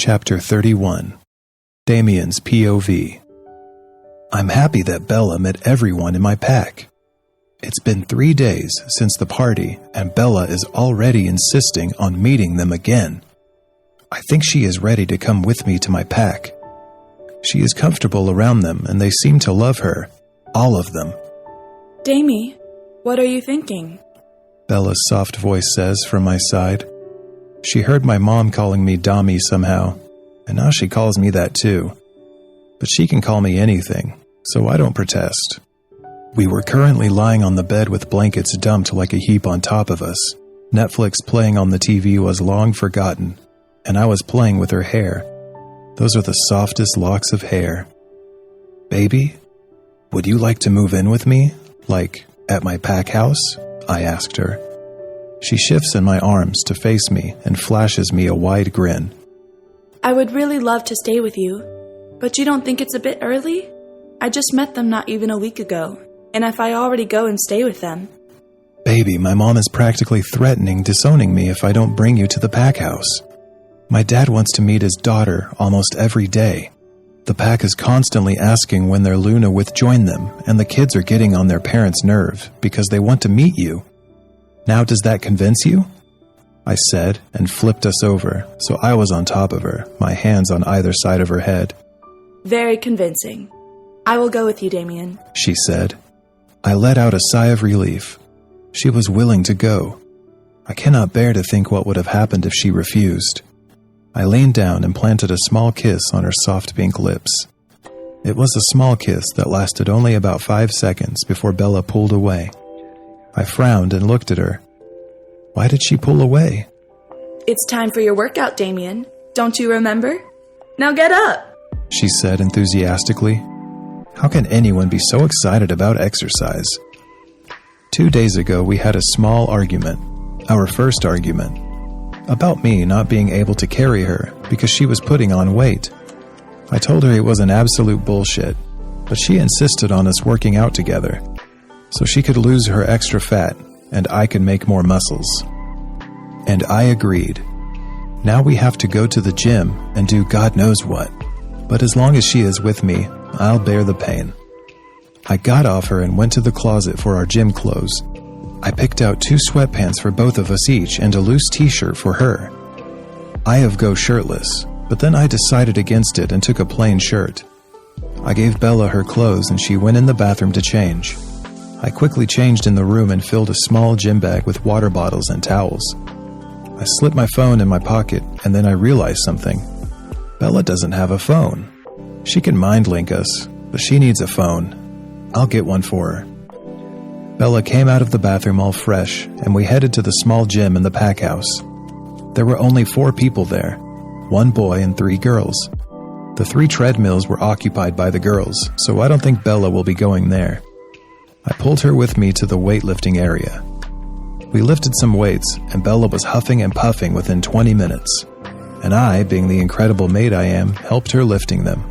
Chapter 31. Damien's POV. I'm happy that Bella met everyone in my pack. It's been 3 days since the party, and Bella is already insisting on meeting them again. I think she is ready to come with me to my pack. She is comfortable around them, and they seem to love her, all of them. Damie, what are you thinking? Bella's soft voice says from my side. She heard my mom calling me Dami somehow, and now she calls me that too. But she can call me anything, so I don't protest. We were currently lying on the bed with blankets dumped like a heap on top of us. Netflix playing on the TV was long forgotten, and I was playing with her hair. Those are the softest locks of hair. Baby, would you like to move in with me? Like, at my pack house? I asked her. She shifts in my arms to face me and flashes me a wide grin. I would really love to stay with you, but you don't think it's a bit early? I just met them not even a week ago, and if I already go and stay with them... Baby, my mom is practically threatening disowning me if I don't bring you to the pack house. My dad wants to meet his daughter almost every day. The pack is constantly asking when their Luna would join them, and the kids are getting on their parents' nerve because they want to meet you. Now does that convince you? I said, and flipped us over, so I was on top of her, my hands on either side of her head. Very convincing. I will go with you, Damien, she said. I let out a sigh of relief. She was willing to go. I cannot bear to think what would have happened if she refused. I leaned down and planted a small kiss on her soft pink lips. It was a small kiss that lasted only about 5 seconds before Bella pulled away. I frowned and looked at her. Why did she pull away? It's time for your workout, Damien. Don't you remember? Now get up, she said enthusiastically. How can anyone be so excited about exercise? 2 days ago, we had a small argument, our first argument, about me not being able to carry her because she was putting on weight. I told her it was an absolute bullshit, but she insisted on us working out together, so she could lose her extra fat and I could make more muscles. And I agreed. Now we have to go to the gym and do God knows what, but as long as she is with me, I'll bear the pain. I got off her and went to the closet for our gym clothes. I picked out 2 sweatpants for both of us each and a loose t-shirt for her. I have go shirtless, but then I decided against it and took a plain shirt. I gave Bella her clothes and she went in the bathroom to change. I quickly changed in the room and filled a small gym bag with water bottles and towels. I slipped my phone in my pocket and then I realized something. Bella doesn't have a phone. She can mind link us, but she needs a phone. I'll get one for her. Bella came out of the bathroom all fresh, and we headed to the small gym in the pack house. There were only 4 people there, 1 boy and 3 girls. The 3 treadmills were occupied by the girls, so I don't think Bella will be going there. I pulled her with me to the weightlifting area. We lifted some weights, and Bella was huffing and puffing within 20 minutes, and I, being the incredible maid I am, helped her lifting them.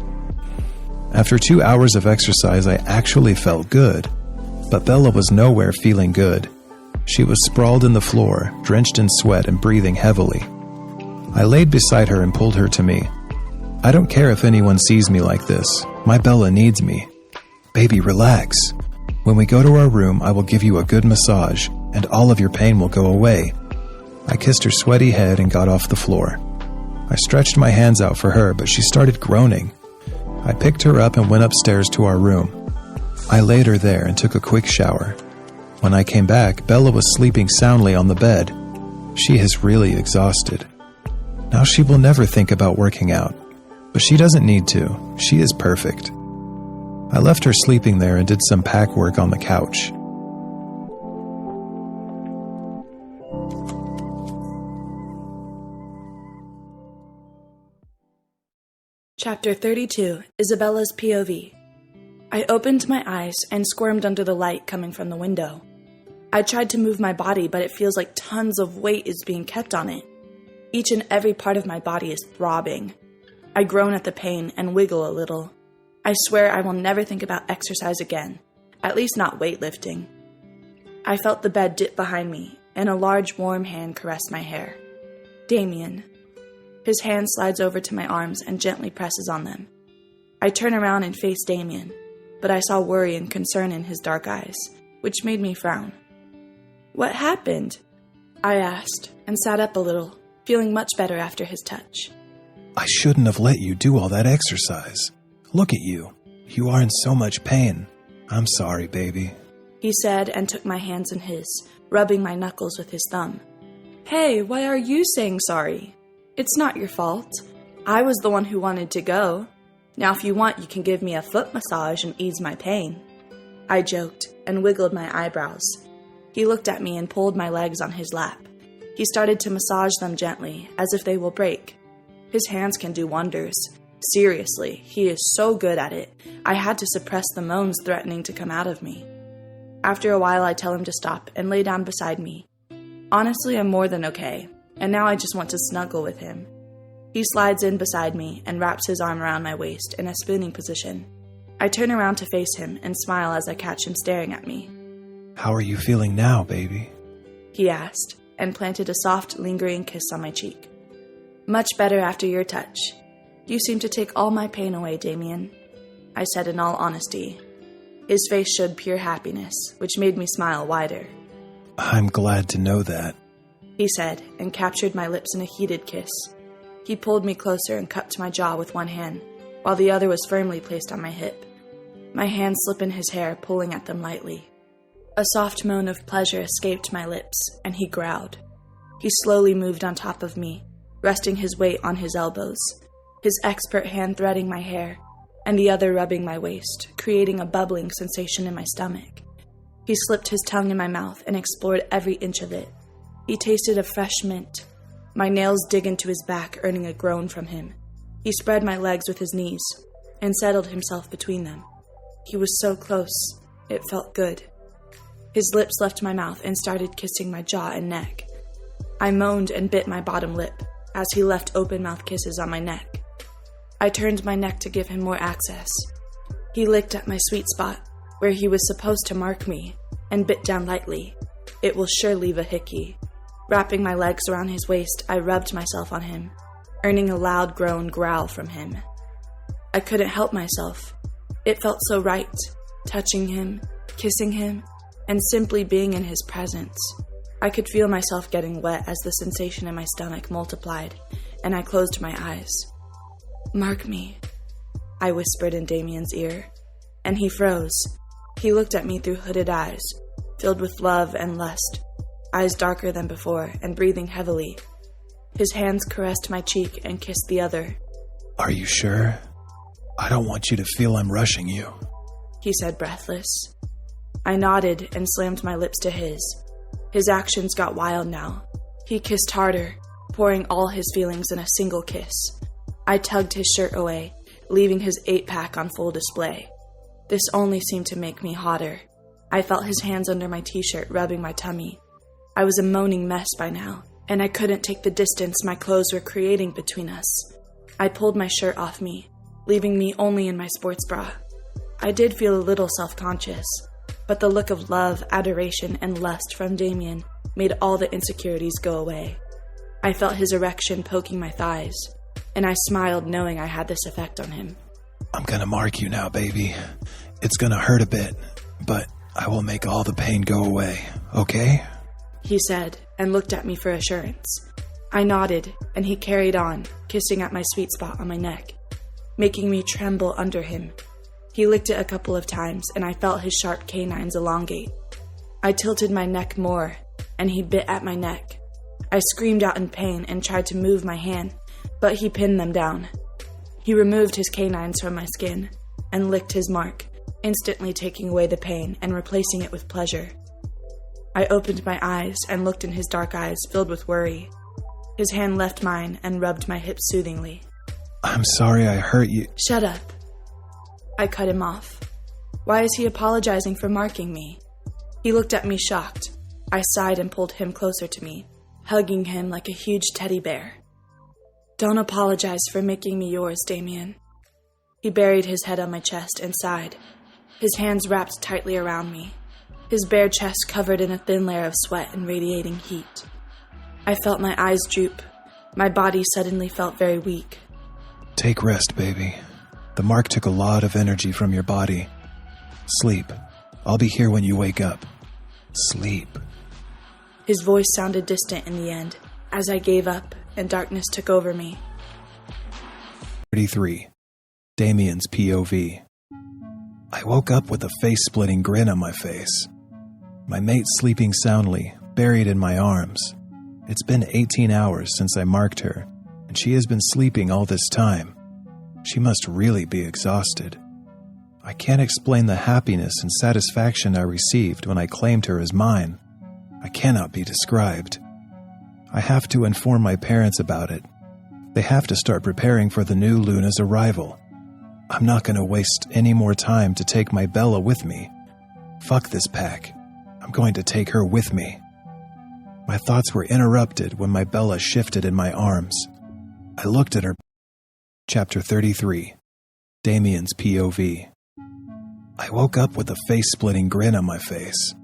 After 2 hours of exercise, I actually felt good. But Bella was nowhere feeling good. She was sprawled in the floor, drenched in sweat and breathing heavily. I laid beside her and pulled her to me. I don't care if anyone sees me like this. My Bella needs me. Baby, relax. When we go to our room, I will give you a good massage, and all of your pain will go away. I kissed her sweaty head and got off the floor. I stretched my hands out for her, but she started groaning. I picked her up and went upstairs to our room. I laid her there and took a quick shower. When I came back, Bella was sleeping soundly on the bed. She is really exhausted. Now she will never think about working out. But she doesn't need to. She is perfect. I left her sleeping there and did some pack work on the couch. Chapter 32, Isabella's POV. I opened my eyes and squirmed under the light coming from the window. I tried to move my body, but it feels like tons of weight is being kept on it. Each and every part of my body is throbbing. I groan at the pain and wiggle a little. I swear I will never think about exercise again, at least not weightlifting. I felt the bed dip behind me, and a large warm hand caressed my hair. Damien. His hand slides over to my arms and gently presses on them. I turn around and face Damien, but I saw worry and concern in his dark eyes, which made me frown. "What happened?" I asked, and sat up a little, feeling much better after his touch. I shouldn't have let you do all that exercise. Look at you. You are in so much pain. I'm sorry, baby," he said and took my hands in his, rubbing my knuckles with his thumb. "Hey, why are you saying sorry? It's not your fault. I was the one who wanted to go. Now if you want, you can give me a foot massage and ease my pain." I joked and wiggled my eyebrows. He looked at me and pulled my legs on his lap. He started to massage them gently, as if they will break. His hands can do wonders. Seriously, he is so good at it. I had to suppress the moans threatening to come out of me. After a while, I tell him to stop and lay down beside me. Honestly, I'm more than okay, and now I just want to snuggle with him. He slides in beside me and wraps his arm around my waist in a spooning position. I turn around to face him and smile as I catch him staring at me. "How are you feeling now, baby?" he asked, and planted a soft, lingering kiss on my cheek. "Much better after your touch. You seem to take all my pain away, Damien," I said in all honesty. His face showed pure happiness, which made me smile wider. "I'm glad to know that," he said, and captured my lips in a heated kiss. He pulled me closer and cupped my jaw with one hand, while the other was firmly placed on my hip. My hands slip in his hair, pulling at them lightly. A soft moan of pleasure escaped my lips, and he growled. He slowly moved on top of me, resting his weight on his elbows, his expert hand threading my hair, and the other rubbing my waist, creating a bubbling sensation in my stomach. He slipped his tongue in my mouth and explored every inch of it. He tasted of fresh mint. My nails dig into his back, earning a groan from him. He spread my legs with his knees and settled himself between them. He was so close. It felt good. His lips left my mouth and started kissing my jaw and neck. I moaned and bit my bottom lip as he left open-mouth kisses on my neck. I turned my neck to give him more access. He licked at my sweet spot, where he was supposed to mark me, and bit down lightly. It will sure leave a hickey. Wrapping my legs around his waist, I rubbed myself on him, earning a loud growl from him. I couldn't help myself. It felt so right, touching him, kissing him, and simply being in his presence. I could feel myself getting wet as the sensation in my stomach multiplied, and I closed my eyes. "Mark me," I whispered in Damien's ear, and he froze. He looked at me through hooded eyes, filled with love and lust, eyes darker than before and breathing heavily. His hands caressed my cheek and kissed the other. "Are you sure? I don't want you to feel I'm rushing you," he said, breathless. I nodded and slammed my lips to his. His actions got wild now. He kissed harder, pouring all his feelings in a single kiss. I tugged his shirt away, leaving his 8-pack on full display. This only seemed to make me hotter. I felt his hands under my t-shirt rubbing my tummy. I was a moaning mess by now, and I couldn't take the distance my clothes were creating between us. I pulled my shirt off me, leaving me only in my sports bra. I did feel a little self-conscious, but the look of love, adoration, and lust from Damien made all the insecurities go away. I felt his erection poking my thighs, and I smiled knowing I had this effect on him. "I'm gonna mark you now, baby. It's gonna hurt a bit, but I will make all the pain go away, okay?" he said, and looked at me for assurance. I nodded, and he carried on, kissing at my sweet spot on my neck, making me tremble under him. He licked it a couple of times, and I felt his sharp canines elongate. I tilted my neck more, and he bit at my neck. I screamed out in pain and tried to move my hand, but he pinned them down. He removed his canines from my skin and licked his mark, instantly taking away the pain and replacing it with pleasure. I opened my eyes and looked in his dark eyes filled with worry. His hand left mine and rubbed my hips soothingly. "I'm sorry I hurt you." "Shut up." I cut him off. Why is he apologizing for marking me? He looked at me shocked. I sighed and pulled him closer to me, hugging him like a huge teddy bear. "Don't apologize for making me yours, Damien." He buried his head on my chest and sighed, his hands wrapped tightly around me, his bare chest covered in a thin layer of sweat and radiating heat. I felt my eyes droop, My body suddenly felt very weak. Take rest, baby. The mark took a lot of energy from your body. Sleep. I'll be here when you wake up. Sleep. His voice sounded distant in the end, as I gave up and darkness took over me. 33. Damien's POV. I woke up with a face-splitting grin on my face. My mate sleeping soundly, buried in my arms. It's been 18 hours since I marked her, and she has been sleeping all this time. She must really be exhausted. I can't explain the happiness and satisfaction I received when I claimed her as mine. I cannot be described. I have to inform my parents about it. They have to start preparing for the new Luna's arrival. I'm not going to waste any more time to take my Bella with me. Fuck this pack. I'm going to take her with me. My thoughts were interrupted when my Bella shifted in my arms. I looked at her. Chapter 33. Damien's POV. I woke up with a face-splitting grin on my face.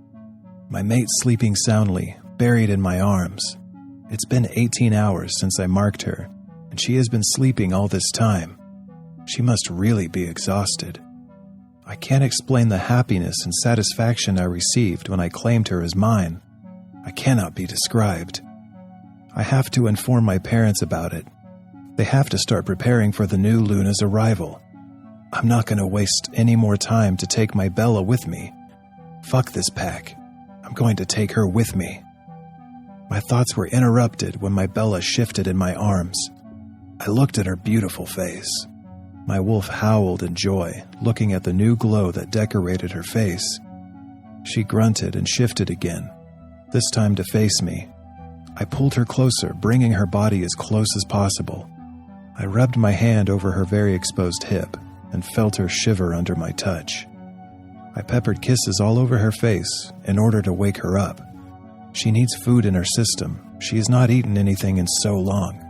My mate sleeping soundly, buried in my arms. It's been 18 hours since I marked her, and she has been sleeping all this time. She must really be exhausted. I can't explain the happiness and satisfaction I received when I claimed her as mine. I cannot be described. I have to inform my parents about it. They have to start preparing for the new Luna's arrival. I'm not going to waste any more time to take my Bella with me. Fuck this pack. I'm going to take her with me. My thoughts were interrupted when my Bella shifted in my arms. I looked at her beautiful face. My wolf howled in joy, looking at the new glow that decorated her face. She grunted and shifted again, this time to face me. I pulled her closer, bringing her body as close as possible. I rubbed my hand over her very exposed hip and felt her shiver under my touch. I peppered kisses all over her face in order to wake her up. She needs food in her system. She has not eaten anything in so long.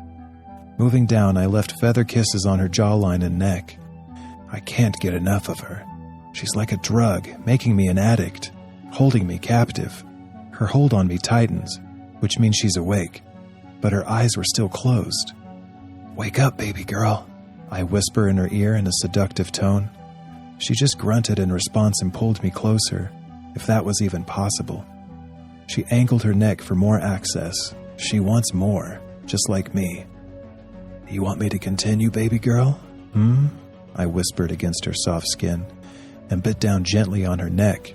Moving down, I left feather kisses on her jawline and neck. I can't get enough of her. She's like a drug, making me an addict, holding me captive. Her hold on me tightens, which means she's awake, but her eyes were still closed. Wake up, baby girl, I whisper in her ear in a seductive tone. She just grunted in response and pulled me closer, if that was even possible. She angled her neck for more access. She wants more, just like me. You want me to continue, baby girl? I whispered against her soft skin and bit down gently on her neck.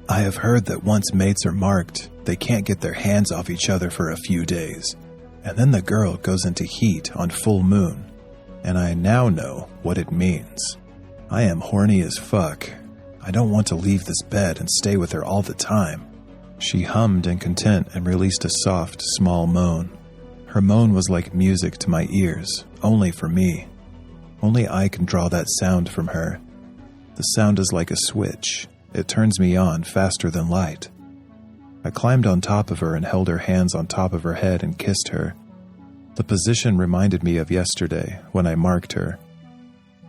I have heard that once mates are marked, they can't get their hands off each other for a few days, and then the girl goes into heat on full moon, and I now know what it means. I am horny as fuck. I don't want to leave this bed and stay with her all the time. She hummed in content and released a soft, small moan. Her moan was like music to my ears, only for me. Only I can draw that sound from her. The sound is like a switch. It turns me on faster than light. I climbed on top of her and held her hands on top of her head and kissed her. The position reminded me of yesterday when I marked her.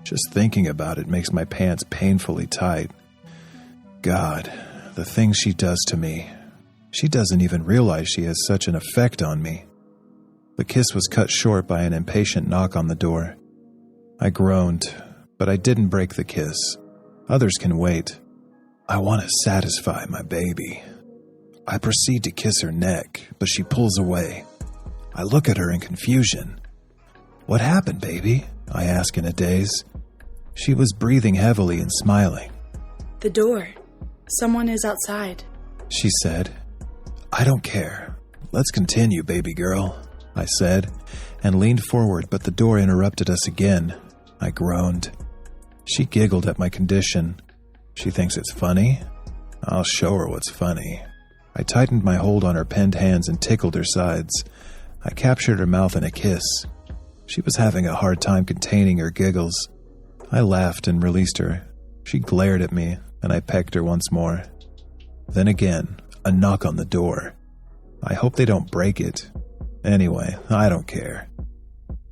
Just thinking about it makes my pants painfully tight. God, the things she does to me. She doesn't even realize she has such an effect on me. The kiss was cut short by an impatient knock on the door. I groaned, but I didn't break the kiss. Others can wait. I want to satisfy my baby. I proceed to kiss her neck, but she pulls away. I look at her in confusion. What happened, baby? I ask in a daze. She was breathing heavily and smiling. The door. Someone is outside, she said. I don't care. Let's continue, baby girl, I said, and leaned forward, but the door interrupted us again. I groaned. She giggled at my condition. She thinks it's funny? I'll show her what's funny. I tightened my hold on her pinned hands and tickled her sides. I captured her mouth in a kiss. She was having a hard time containing her giggles. I laughed and released her. She glared at me, and I pecked her once more. Then again, a knock on the door. I hope they don't break it. Anyway, I don't care.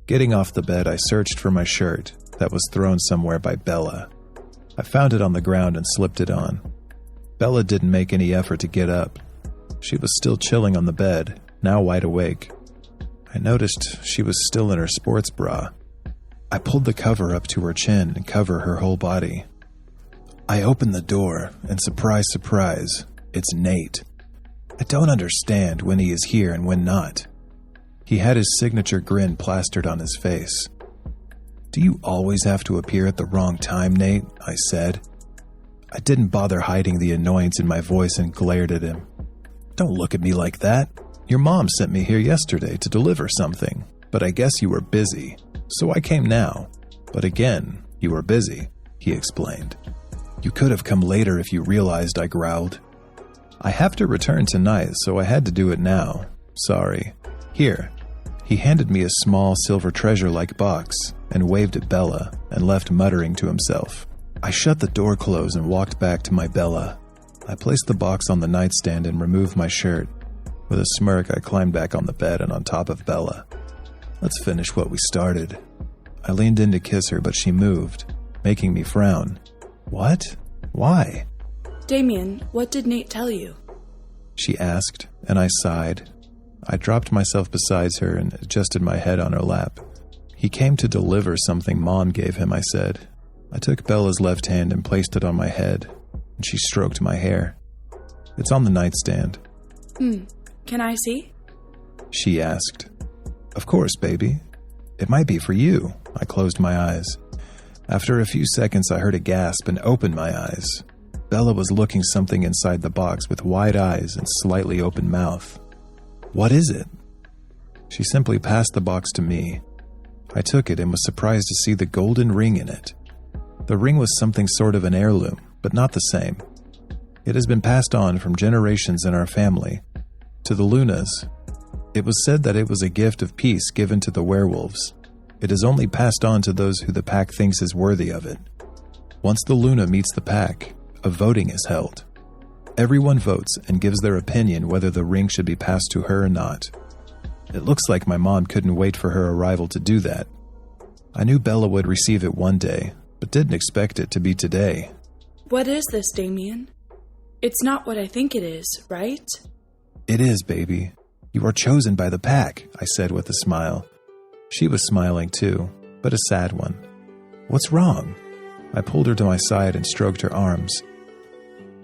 Getting off the bed, I searched for my shirt that was thrown somewhere by Bella. I found it on the ground and slipped it on. Bella didn't make any effort to get up. She was still chilling on the bed, now wide awake. I noticed she was still in her sports bra. I pulled the cover up to her chin and cover her whole body. I opened the door, and surprise, surprise, it's Nate. I don't understand when he is here and when not. He had his signature grin plastered on his face. "Do you always have to appear at the wrong time, Nate?" I said. I didn't bother hiding the annoyance in my voice and glared at him. "Don't look at me like that. Your mom sent me here yesterday to deliver something, but I guess you were busy, so I came now. But again, you were busy," he explained. "You could have come later if you realized," I growled. "I have to return tonight, so I had to do it now. Sorry. Here." He handed me a small silver treasure-like box and waved at Bella and left muttering to himself. I shut the door close and walked back to my Bella. I placed the box on the nightstand and removed my shirt. With a smirk, I climbed back on the bed and on top of Bella. "Let's finish what we started." I leaned in to kiss her, but she moved, making me frown. "What? Why?" Damien, what did Nate tell you? She asked, and I sighed. I dropped myself beside her and adjusted my head on her lap. "He came to deliver something Mom gave him," I said. I took Bella's left hand and placed it on my head, and she stroked my hair. "It's on the nightstand." Can I see?" she asked. "Of course, baby. It might be for you." I closed my eyes. After a few seconds, I heard a gasp and opened my eyes. Bella was looking something inside the box with wide eyes and slightly open mouth. "What is it?" She simply passed the box to me. I took it and was surprised to see the golden ring in it. The ring was something sort of an heirloom, but not the same. It has been passed on from generations in our family. To the Lunas, it was said that it was a gift of peace given to the werewolves. It is only passed on to those who the pack thinks is worthy of it. Once the Luna meets the pack, a voting is held. Everyone votes and gives their opinion whether the ring should be passed to her or not. It looks like my mom couldn't wait for her arrival to do that. I knew Bella would receive it one day, but didn't expect it to be today. What is this, Damien? It's not what I think it is, right? "It is, baby. You are chosen by the pack," I said with a smile. She was smiling too, but a sad one. "What's wrong?" I pulled her to my side and stroked her arms.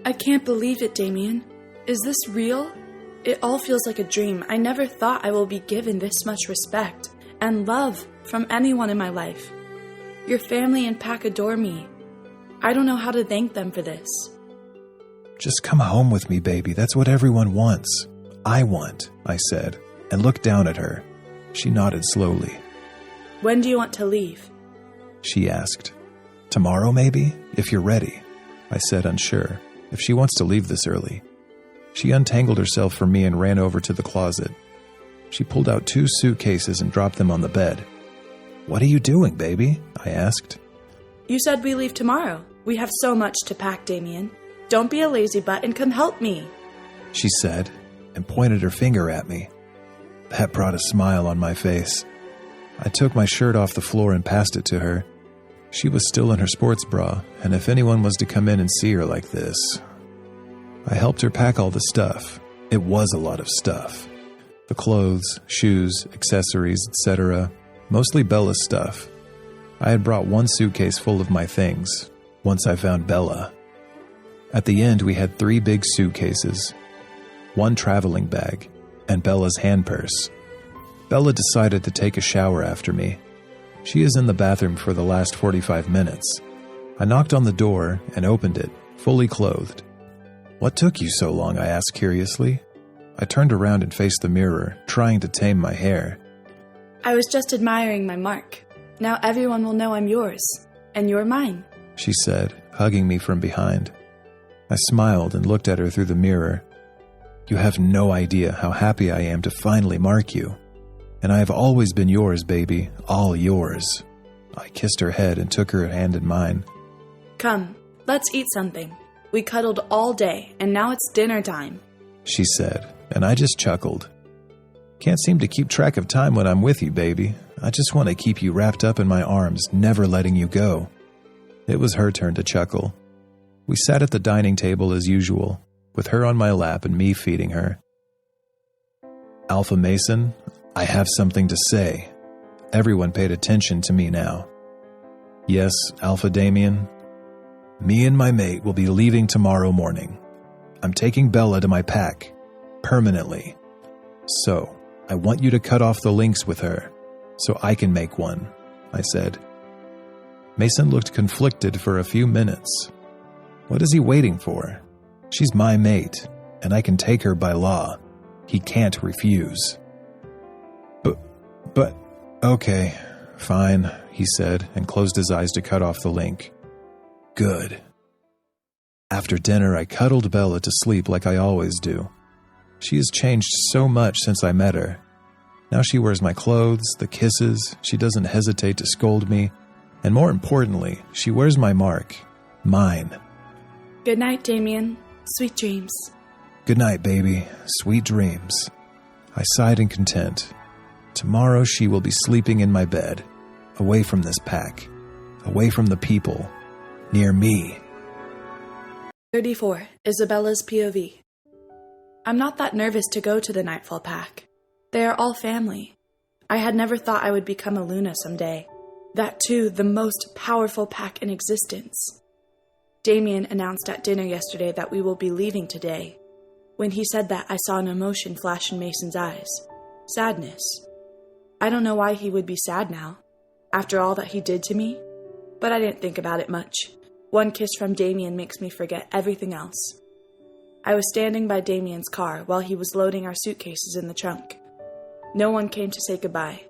I can't believe it, Damien. Is this real? It all feels like a dream. I never thought I will be given this much respect and love from anyone in my life. Your family and pack adore me. I don't know how to thank them for this. "Just come home with me, baby. That's what everyone wants." "I want," I said, and looked down at her. She nodded slowly. When do you want to leave? She asked. "Tomorrow, maybe, if you're ready," I said, unsure, if she wants to leave this early. She untangled herself from me and ran over to the closet. She pulled out 2 suitcases and dropped them on the bed. "What are you doing, baby?" I asked. You said we leave tomorrow. We have so much to pack, Damien. Don't be a lazy butt and come help me, she said, and pointed her finger at me. That brought a smile on my face. I took my shirt off the floor and passed it to her. She was still in her sports bra, and if anyone was to come in and see her like this... I helped her pack all the stuff. It was a lot of stuff. The clothes, shoes, accessories, etc. Mostly Bella's stuff. I had brought 1 suitcase full of my things, once I found Bella. At the end, we had 3 big suitcases, 1 traveling bag, and Bella's hand purse. Bella decided to take a shower after me. She is in the bathroom for the last 45 minutes. I knocked on the door and opened it, fully clothed. "What took you so long?" I asked curiously. I turned around and faced the mirror, trying to tame my hair. I was just admiring my mark. Now everyone will know I'm yours, and you're mine, she said, hugging me from behind. I smiled and looked at her through the mirror. "You have no idea how happy I am to finally mark you. And I have always been yours, baby, all yours." I kissed her head and took her hand in mine. Come, let's eat something. We cuddled all day, and now it's dinner time, she said, and I just chuckled. "Can't seem to keep track of time when I'm with you, baby. I just want to keep you wrapped up in my arms, never letting you go." It was her turn to chuckle. We sat at the dining table as usual, with her on my lap and me feeding her. "Alpha Mason, I have something to say. Everyone paid attention to me now. Yes, Alpha Damien. Me and my mate will be leaving tomorrow morning. I'm taking Bella to my pack, permanently. So, I want you to cut off the links with her, so I can make one, I said. Mason looked conflicted for a few minutes. What is he waiting for? She's my mate, and I can take her by law. He can't refuse. But, okay, fine, he said, and closed his eyes to cut off the link. Good. After dinner, I cuddled Bella to sleep like I always do. She has changed so much since I met her. Now she wears my clothes, the kisses, she doesn't hesitate to scold me, and more importantly, she wears my mark. Mine. Good night, Damien. Sweet dreams. Good night, baby. Sweet dreams. I sighed in content. Tomorrow she will be sleeping in my bed, away from this pack, away from the people, near me. 34. Isabella's POV. I'm not that nervous to go to the Nightfall Pack. They are all family. I had never thought I would become a Luna someday. That too, the most powerful pack in existence. Damien announced at dinner yesterday that we will be leaving today. When he said that, I saw an emotion flash in Mason's eyes. Sadness. I don't know why he would be sad now, after all that he did to me, but I didn't think about it much. One kiss from Damien makes me forget everything else. I was standing by Damien's car while he was loading our suitcases in the trunk. No one came to say goodbye,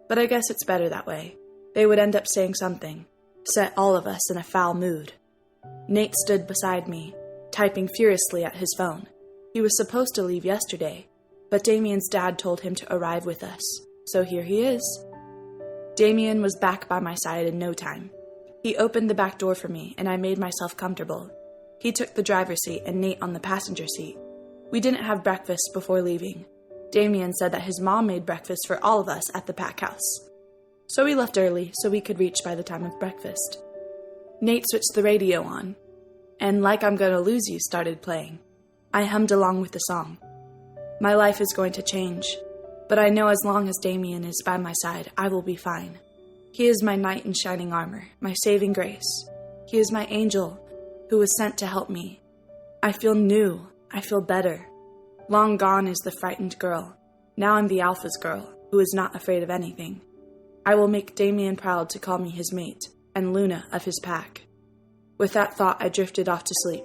but I guess it's better that way. They would end up saying something, set all of us in a foul mood. Nate stood beside me, typing furiously at his phone. He was supposed to leave yesterday, but Damien's dad told him to arrive with us, so here he is. Damien was back by my side in no time. He opened the back door for me, and I made myself comfortable. He took the driver's seat and Nate on the passenger seat. We didn't have breakfast before leaving. Damien said that his mom made breakfast for all of us at the pack house. So we left early so we could reach by the time of breakfast. Nate switched the radio on, and Like I'm Gonna Lose You started playing. I hummed along with the song. My life is going to change, but I know as long as Damien is by my side, I will be fine. He is my knight in shining armor, my saving grace. He is my angel who was sent to help me. I feel new. I feel better. Long gone is the frightened girl. Now I'm the Alpha's girl, who is not afraid of anything. I will make Damien proud to call me his mate, and Luna of his pack. With that thought, I drifted off to sleep.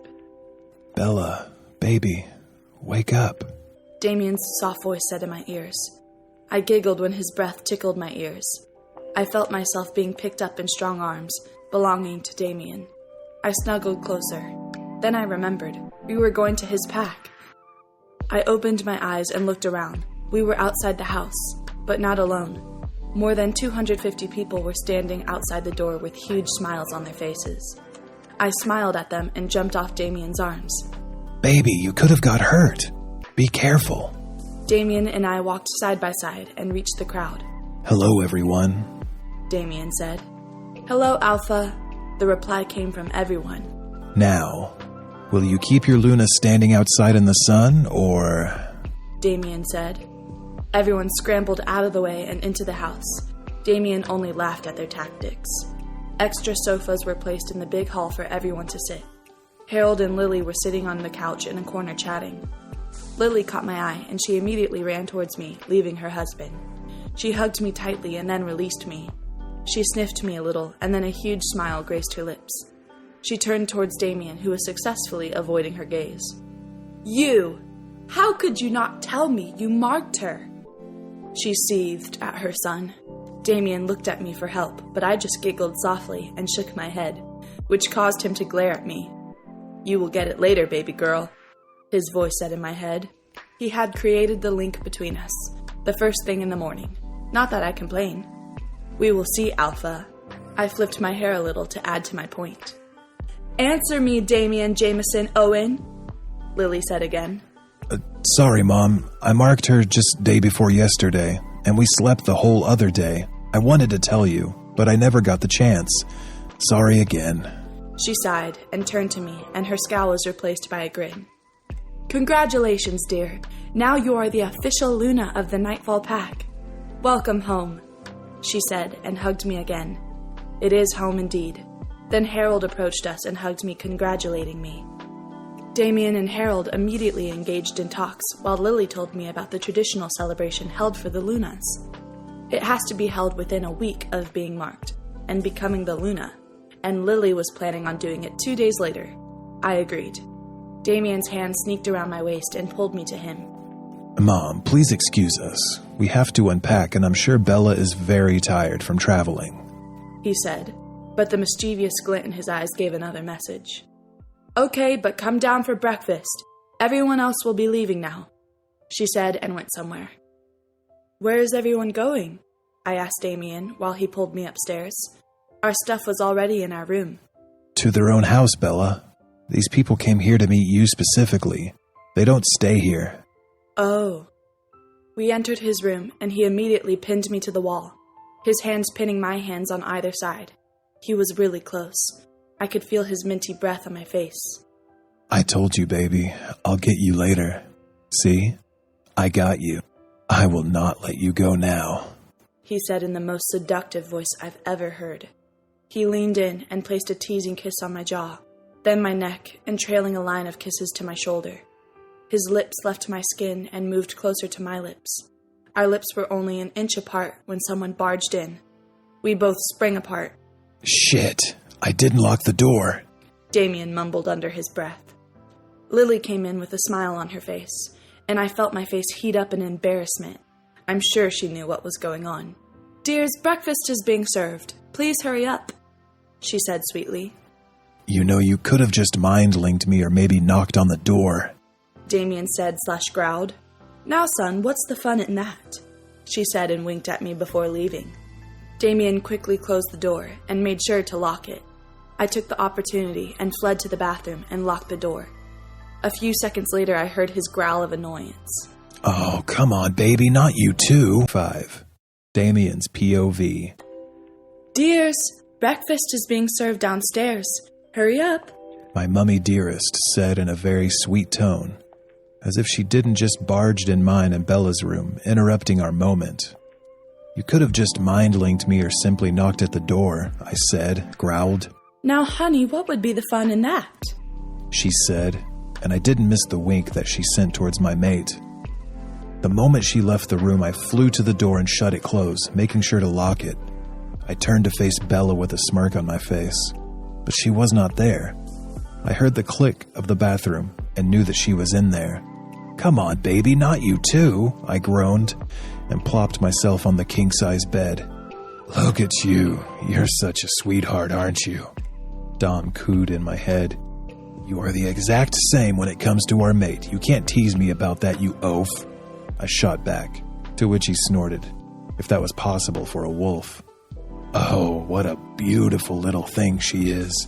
Bella, baby, wake up. Damien's soft voice said in my ears. I giggled when his breath tickled my ears. I felt myself being picked up in strong arms, belonging to Damien. I snuggled closer. Then I remembered. We were going to his pack. I opened my eyes and looked around. We were outside the house, but not alone. More than 250 people were standing outside the door with huge smiles on their faces. I smiled at them and jumped off Damien's arms. Baby, you could have got hurt. Be careful. Damien and I walked side by side and reached the crowd. Hello, everyone, Damien said. Hello, Alpha. The reply came from everyone. Now, will you keep your Luna standing outside in the sun, or... Damien said. Everyone scrambled out of the way and into the house. Damien only laughed at their tactics. Extra sofas were placed in the big hall for everyone to sit. Harold and Lily were sitting on the couch in a corner chatting. Lily caught my eye, and she immediately ran towards me, leaving her husband. She hugged me tightly and then released me. She sniffed me a little, and then a huge smile graced her lips. She turned towards Damien, who was successfully avoiding her gaze. You! How could you not tell me you marked her? She seethed at her son. Damien looked at me for help, but I just giggled softly and shook my head, which caused him to glare at me. You will get it later, baby girl, his voice said in my head. He had created the link between us, the first thing in the morning. Not that I complain. We will see, Alpha. I flipped my hair a little to add to my point. Answer me, Damien Jameson Owen, Lily said again. Sorry, Mom. I marked her just day before yesterday, and we slept the whole other day. I wanted to tell you, but I never got the chance. Sorry again. She sighed and turned to me, and her scowl was replaced by a grin. Congratulations, dear. Now you are the official Luna of the Nightfall Pack. "Welcome home," she said and hugged me again. "It is home indeed." Then Harold approached us and hugged me, congratulating me. Damien and Harold immediately engaged in talks while Lily told me about the traditional celebration held for the Lunas. It has to be held within a week of being marked and becoming the Luna, and Lily was planning on doing it 2 days later. I agreed. Damien's hand sneaked around my waist and pulled me to him. "Mom, please excuse us. We have to unpack, and I'm sure Bella is very tired from traveling," he said, but the mischievous glint in his eyes gave another message. "Okay, but come down for breakfast. Everyone else will be leaving now," she said and went somewhere. "Where is everyone going?" I asked Damien while he pulled me upstairs. Our stuff was already in our room. "To their own house, Bella. These people came here to meet you specifically. They don't stay here." Oh. We entered his room, and he immediately pinned me to the wall, his hands pinning my hands on either side. He was really close. I could feel his minty breath on my face. "I told you, baby. I'll get you later. See? I got you. I will not let you go now," he said in the most seductive voice I've ever heard. He leaned in and placed a teasing kiss on my jaw, then my neck, and trailing a line of kisses to my shoulder. His lips left my skin and moved closer to my lips. Our lips were only an inch apart when someone barged in. We both sprang apart. "Shit, I didn't lock the door," Damien mumbled under his breath. Lily came in with a smile on her face, and I felt my face heat up in embarrassment. I'm sure she knew what was going on. "Dears, breakfast is being served. Please hurry up," she said sweetly. "You know, you could have just mind-linked me or maybe knocked on the door," Damien said/growled. "Now, son, what's the fun in that?" she said and winked at me before leaving. Damien quickly closed the door and made sure to lock it. I took the opportunity and fled to the bathroom and locked the door. A few seconds later, I heard his growl of annoyance. "Oh, come on, baby, not you too." 5. Damien's POV. "Dears, breakfast is being served downstairs. Hurry up," My mummy dearest said in a very sweet tone, as if she didn't just barged in mine and Bella's room, interrupting our moment. "You could have just mind-linked me or simply knocked at the door," I said, growled. "Now, honey, what would be the fun in that?" she said, and I didn't miss the wink that she sent towards my mate. The moment she left the room, I flew to the door and shut it close, making sure to lock it. I turned to face Bella with a smirk on my face, but she was not there. I heard the click of the bathroom and knew that she was in there. "Come on, baby, not you too," I groaned and plopped myself on the king-size bed. "Look at you. You're such a sweetheart, aren't you?" Dom cooed in my head. "You are the exact same when it comes to our mate. You can't tease me about that, you oaf." I shot back, to which he snorted, if that was possible for a wolf. "Oh, what a beautiful little thing she is.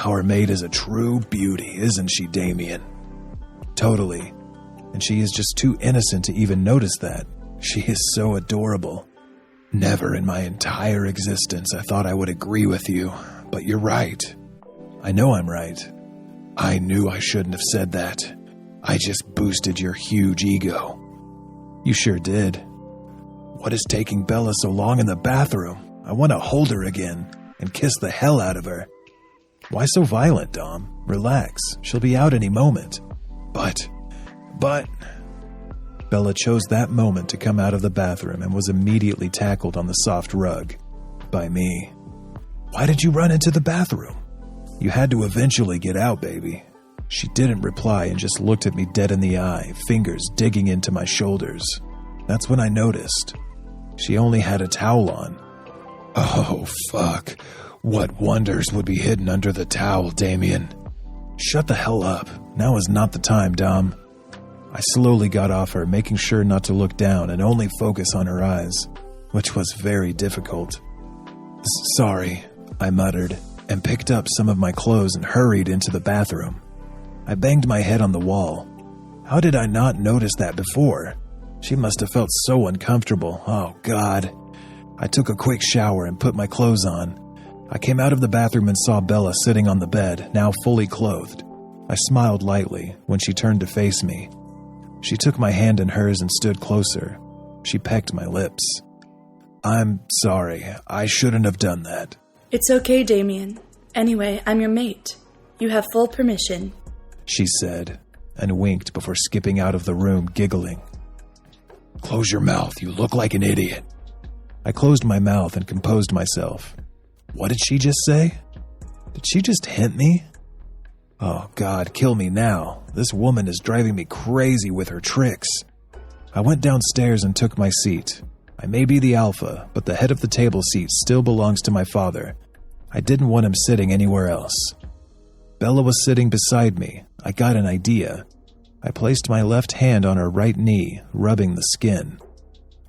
Our maid is a true beauty, isn't she, Damien?" "Totally. And she is just too innocent to even notice that. She is so adorable. Never in my entire existence I thought I would agree with you, but you're right. I know I'm right. I knew I shouldn't have said that. I just boosted your huge ego." "You sure did. What is taking Bella so long in the bathroom? I want to hold her again and kiss the hell out of her." "Why so violent, Dom? Relax. She'll be out any moment." But... Bella chose that moment to come out of the bathroom and was immediately tackled on the soft rug. By me. "Why did you run into the bathroom?" "You had to eventually get out, baby." She didn't reply and just looked at me dead in the eye, fingers digging into my shoulders. That's when I noticed. She only had a towel on. "Oh, fuck. What wonders would be hidden under the towel, Damien?" "Shut the hell up. Now is not the time, Dom." I slowly got off her, making sure not to look down and only focus on her eyes, which was very difficult. "Sorry," I muttered, and picked up some of my clothes and hurried into the bathroom. I banged my head on the wall. How did I not notice that before? She must have felt so uncomfortable. Oh, God. I took a quick shower and put my clothes on. I came out of the bathroom and saw Bella sitting on the bed, now fully clothed. I smiled lightly when she turned to face me. She took my hand in hers and stood closer. She pecked my lips. I'm sorry. I shouldn't have done that. It's okay, Damien. Anyway, I'm your mate. You have full permission, she said, and winked before skipping out of the room, giggling. Close your mouth, you look like an idiot. I closed my mouth and composed myself. What did she just say? Did she just hint me? Oh, God, kill me now. This woman is driving me crazy with her tricks. I went downstairs and took my seat. I may be the alpha, but the head of the table seat still belongs to my father. I didn't want him sitting anywhere else. Bella was sitting beside me. I got an idea. I placed my left hand on her right knee, rubbing the skin.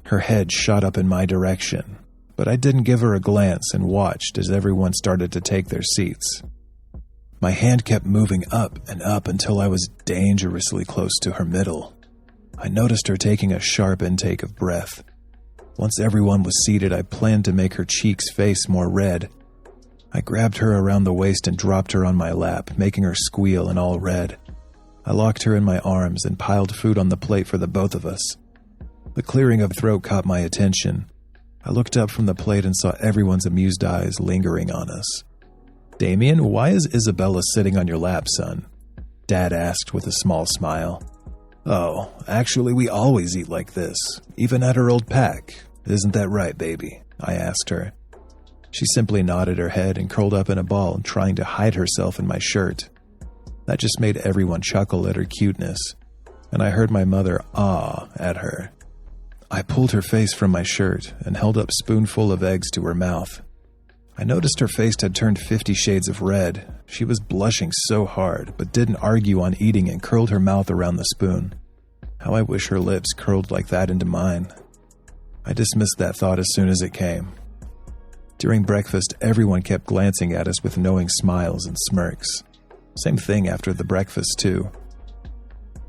Her head shot up in my direction, but I didn't give her a glance and watched as everyone started to take their seats. My hand kept moving up and up until I was dangerously close to her middle. I noticed her taking a sharp intake of breath. Once everyone was seated, I planned to make her cheeks face more red. I grabbed her around the waist and dropped her on my lap, making her squeal and all red. I locked her in my arms and piled food on the plate for the both of us. The clearing of throat caught my attention. I looked up from the plate and saw everyone's amused eyes lingering on us. Damien, why is Isabella sitting on your lap, son? Dad asked with a small smile. Oh, actually we always eat like this, even at her old pack. Isn't that right, baby? I asked her. She simply nodded her head and curled up in a ball, trying to hide herself in my shirt. That just made everyone chuckle at her cuteness, and I heard my mother ah at her. I pulled her face from my shirt and held up a spoonful of eggs to her mouth. I noticed her face had turned 50 shades of red. She was blushing so hard, but didn't argue on eating and curled her mouth around the spoon. How I wish her lips curled like that into mine. I dismissed that thought as soon as it came. During breakfast, everyone kept glancing at us with knowing smiles and smirks. Same thing after the breakfast, too.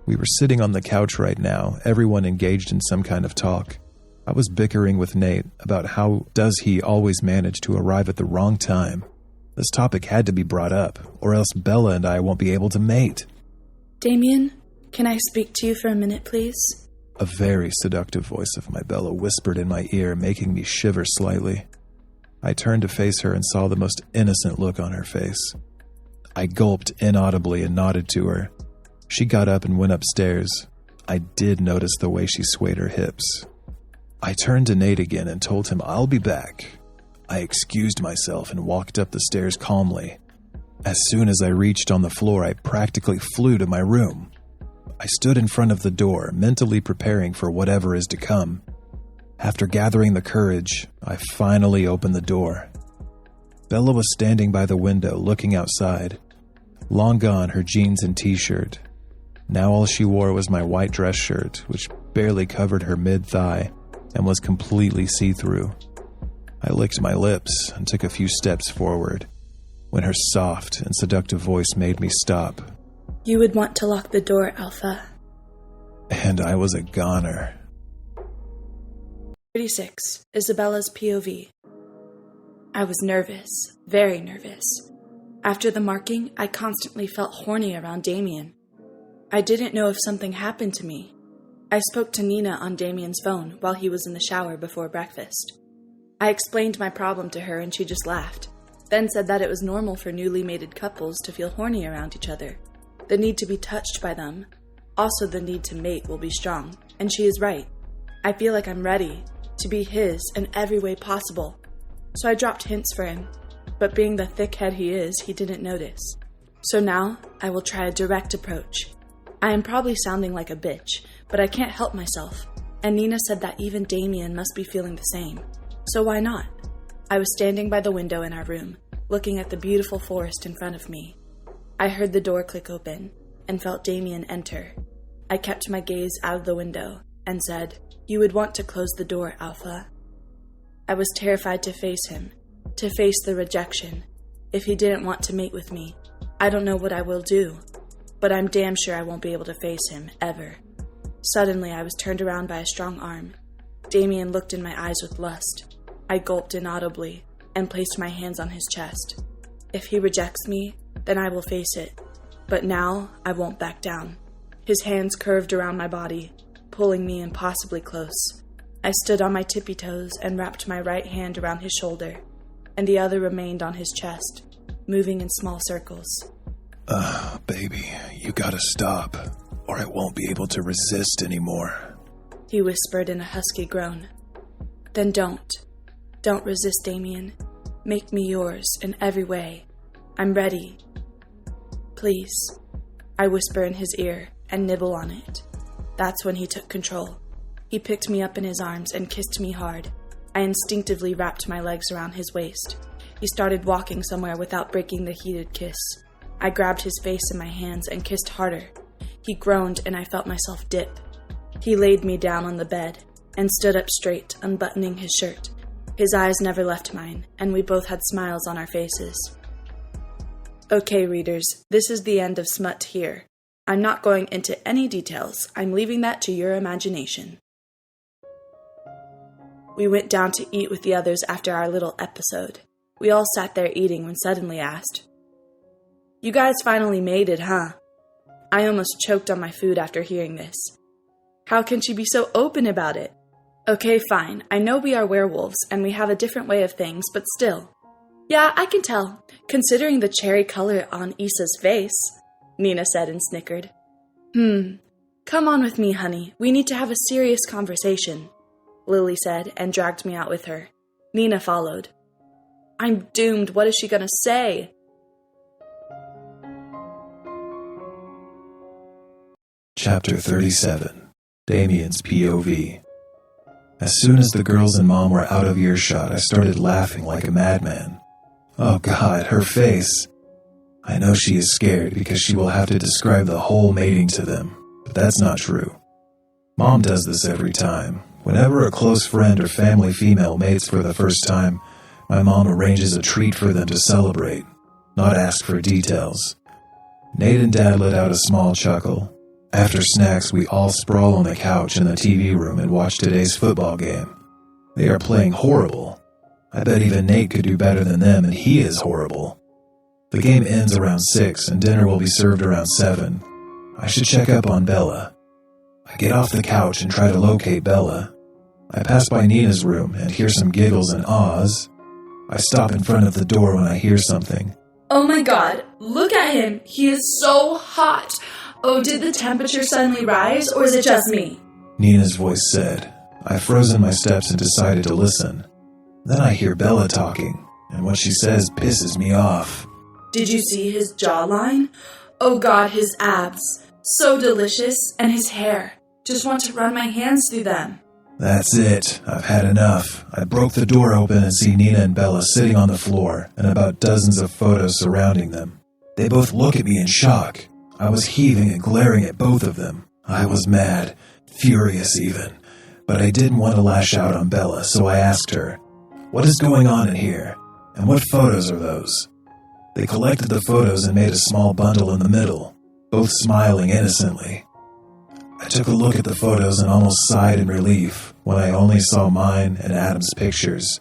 We were sitting on the couch right now, everyone engaged in some kind of talk. I was bickering with Nate about how does he always manage to arrive at the wrong time. This topic had to be brought up, or else Bella and I won't be able to mate. Damien, can I speak to you for a minute, please? A very seductive voice of my Bella whispered in my ear, making me shiver slightly. I turned to face her and saw the most innocent look on her face. I gulped inaudibly and nodded to her. She got up and went upstairs. I did notice the way she swayed her hips. I turned to Nate again and told him I'll be back. I excused myself and walked up the stairs calmly. As soon as I reached on the floor, I practically flew to my room. I stood in front of the door, mentally preparing for whatever is to come. After gathering the courage, I finally opened the door. Bella was standing by the window, looking outside. Long gone, her jeans and t-shirt. Now all she wore was my white dress shirt, which barely covered her mid-thigh and was completely see-through. I licked my lips and took a few steps forward, when her soft and seductive voice made me stop. You would want to lock the door, Alpha. And I was a goner. 36. Isabella's POV. I was nervous, very nervous. After the marking, I constantly felt horny around Damien. I didn't know if something happened to me. I spoke to Nina on Damien's phone while he was in the shower before breakfast. I explained my problem to her and she just laughed, then said that it was normal for newly mated couples to feel horny around each other. The need to be touched by them. Also the need to mate will be strong, and she is right. I feel like I'm ready to be his in every way possible. So I dropped hints for him, but being the thick head he is, he didn't notice. So now, I will try a direct approach. I am probably sounding like a bitch, but I can't help myself, and Nina said that even Damien must be feeling the same. So why not? I was standing by the window in our room, looking at the beautiful forest in front of me. I heard the door click open, and felt Damien enter. I kept my gaze out of the window, and said, "You would want to close the door, Alpha." I was terrified to face him, to face the rejection. If he didn't want to mate with me, I don't know what I will do, but I'm damn sure I won't be able to face him, ever. Suddenly, I was turned around by a strong arm. Damien looked in my eyes with lust. I gulped inaudibly, and placed my hands on his chest. If he rejects me, then I will face it, but now I won't back down. His hands curved around my body, pulling me impossibly close. I stood on my tippy toes and wrapped my right hand around his shoulder, and the other remained on his chest, moving in small circles. Baby, you gotta stop, or I won't be able to resist anymore, he whispered in a husky groan. Then don't. Don't resist, Damien. Make me yours in every way. I'm ready. Please. I whisper in his ear and nibble on it. That's when he took control. He picked me up in his arms and kissed me hard. I instinctively wrapped my legs around his waist. He started walking somewhere without breaking the heated kiss. I grabbed his face in my hands and kissed harder. He groaned and I felt myself dip. He laid me down on the bed and stood up straight, unbuttoning his shirt. His eyes never left mine, and we both had smiles on our faces. Okay, readers, this is the end of Smut here. I'm not going into any details. I'm leaving that to your imagination. We went down to eat with the others after our little episode. We all sat there eating when suddenly asked, "You guys finally made it, huh?" I almost choked on my food after hearing this. How can she be so open about it? Okay, fine. I know we are werewolves and we have a different way of things, but still. Yeah, I can tell, considering the cherry color on Issa's face, Nina said and snickered. Come on with me, honey. We need to have a serious conversation, Lily said and dragged me out with her. Nina followed. I'm doomed. What is she gonna say? Chapter 37. Damien's POV. As soon as the girls and Mom were out of earshot, I started laughing like a madman. Oh God, her face. I know she is scared because she will have to describe the whole mating to them, but that's not true. Mom does this every time. Whenever a close friend or family female mates for the first time, my mom arranges a treat for them to celebrate, not ask for details. Nate and Dad let out a small chuckle. After snacks, we all sprawl on the couch in the TV room and watch today's football game. They are playing horrible. I bet even Nate could do better than them, and he is horrible. The game ends around 6, and dinner will be served around 7. I should check up on Bella. I get off the couch and try to locate Bella. I pass by Nina's room and hear some giggles and ahs. I stop in front of the door when I hear something. Oh my God, look at him. He is so hot. Oh, did the temperature suddenly rise, or is it just me? Nina's voice said. I froze in my steps and decided to listen. Then I hear Bella talking, and what she says pisses me off. Did you see his jawline? Oh God, his abs. So delicious, and his hair. Just want to run my hands through them. That's it. I've had enough. I broke the door open and see Nina and Bella sitting on the floor, and about dozens of photos surrounding them. They both look at me in shock. I was heaving and glaring at both of them. I was mad, furious even. But I didn't want to lash out on Bella, so I asked her, "What is going on in here? And what photos are those?" They collected the photos and made a small bundle in the middle, both smiling innocently. I took a look at the photos and almost sighed in relief when I only saw mine and Adam's pictures.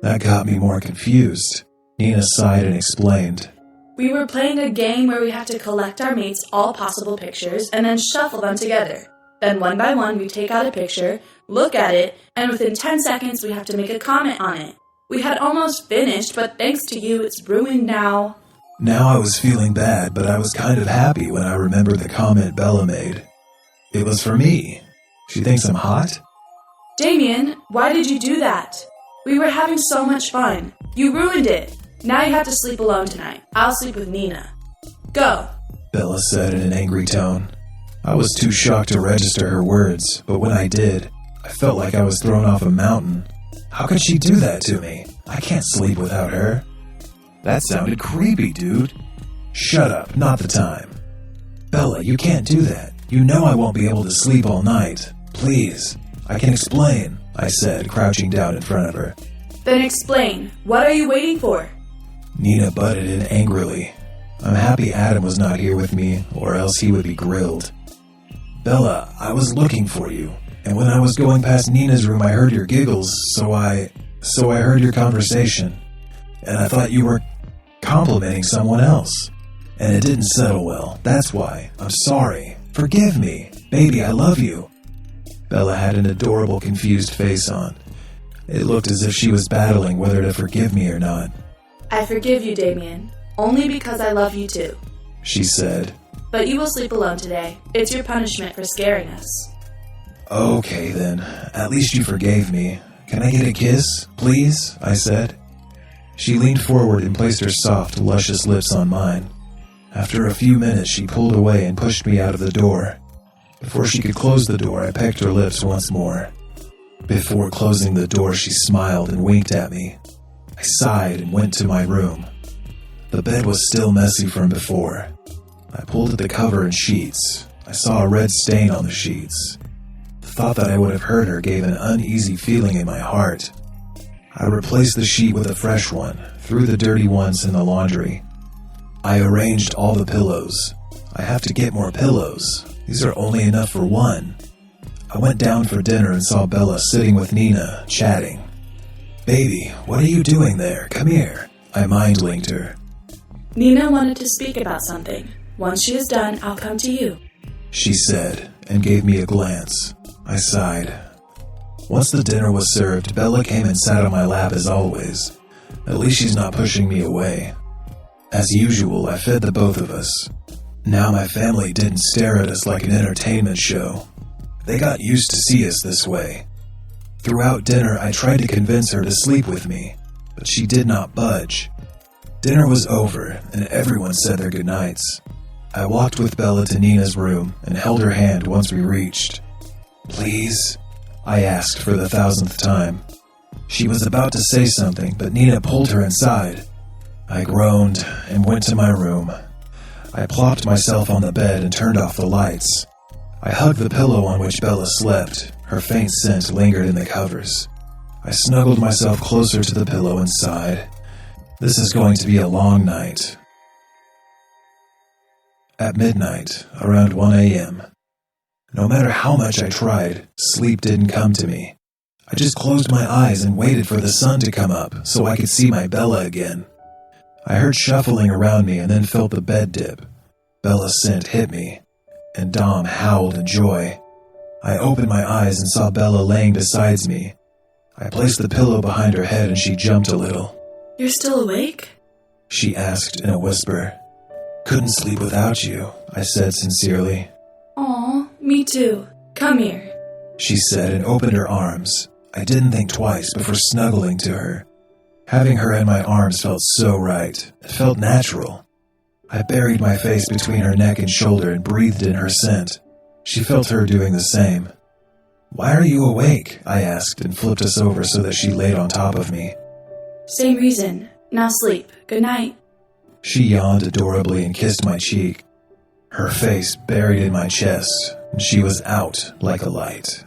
That got me more confused. Nina sighed and explained. We were playing a game where we had to collect our mates' all possible pictures and then shuffle them together. Then one by one we take out a picture, look at it, and within 10 seconds we have to make a comment on it. We had almost finished, but thanks to you it's ruined now. Now I was feeling bad, but I was kind of happy when I remembered the comment Bella made. It was for me. She thinks I'm hot? Damien, why did you do that? We were having so much fun. You ruined it. Now you have to sleep alone tonight. I'll sleep with Nina. Go, Bella said in an angry tone. I was too shocked to register her words, but when I did, I felt like I was thrown off a mountain. How could she do that to me? I can't sleep without her. That sounded creepy, dude. Shut up, not the time. Bella, you can't do that. You know I won't be able to sleep all night. Please, I can explain, I said, crouching down in front of her. Then explain. What are you waiting for? Nina butted in angrily. I'm happy Adam was not here with me, or else he would be grilled. Bella, I was looking for you, and when I was going past Nina's room I heard your giggles, so I heard your conversation, and I thought you were complimenting someone else, and it didn't settle well. That's why. I'm sorry. Forgive me. Baby, I love you. Bella had an adorable, confused face on. It looked as if she was battling whether to forgive me or not. I forgive you, Damien, only because I love you too, she said. But you will sleep alone today. It's your punishment for scaring us. Okay then, at least you forgave me. Can I get a kiss, please? I said. She leaned forward and placed her soft, luscious lips on mine. After a few minutes, she pulled away and pushed me out of the door. Before she could close the door, I pecked her lips once more. Before closing the door, she smiled and winked at me. I sighed and went to my room. The bed was still messy from before. I pulled at the cover and sheets. I saw a red stain on the sheets. The thought that I would have hurt her gave an uneasy feeling in my heart. I replaced the sheet with a fresh one, threw the dirty ones in the laundry. I arranged all the pillows. I have to get more pillows. These are only enough for one. I went down for dinner and saw Bella sitting with Nina, chatting. Baby, what are you doing there? Come here. I mind-linked her. Nina wanted to speak about something. Once she is done, I'll come to you, she said, and gave me a glance. I sighed. Once the dinner was served, Bella came and sat on my lap as always. At least she's not pushing me away. As usual, I fed the both of us. Now my family didn't stare at us like an entertainment show. They got used to see us this way. Throughout dinner, I tried to convince her to sleep with me, but she did not budge. Dinner was over, and everyone said their goodnights. I walked with Bella to Nina's room and held her hand once we reached. Please? I asked for the 1,000th time. She was about to say something, but Nina pulled her inside. I groaned and went to my room. I plopped myself on the bed and turned off the lights. I hugged the pillow on which Bella slept. Her faint scent lingered in the covers. I snuggled myself closer to the pillow and sighed. This is going to be a long night. At midnight, around 1 a.m., no matter how much I tried, sleep didn't come to me. I just closed my eyes and waited for the sun to come up so I could see my Bella again. I heard shuffling around me and then felt the bed dip. Bella's scent hit me, and Dom howled in joy. I opened my eyes and saw Bella laying beside me. I placed the pillow behind her head and she jumped a little. You're still awake? She asked in a whisper. Couldn't sleep without you, I said sincerely. Aw, me too. Come here, she said and opened her arms. I didn't think twice before snuggling to her. Having her in my arms felt so right. It felt natural. I buried my face between her neck and shoulder and breathed in her scent. She felt her doing the same. Why are you awake? I asked and flipped us over so that she laid on top of me. Same reason. Now sleep. Good night. She yawned adorably and kissed my cheek. Her face buried in my chest, and she was out like a light.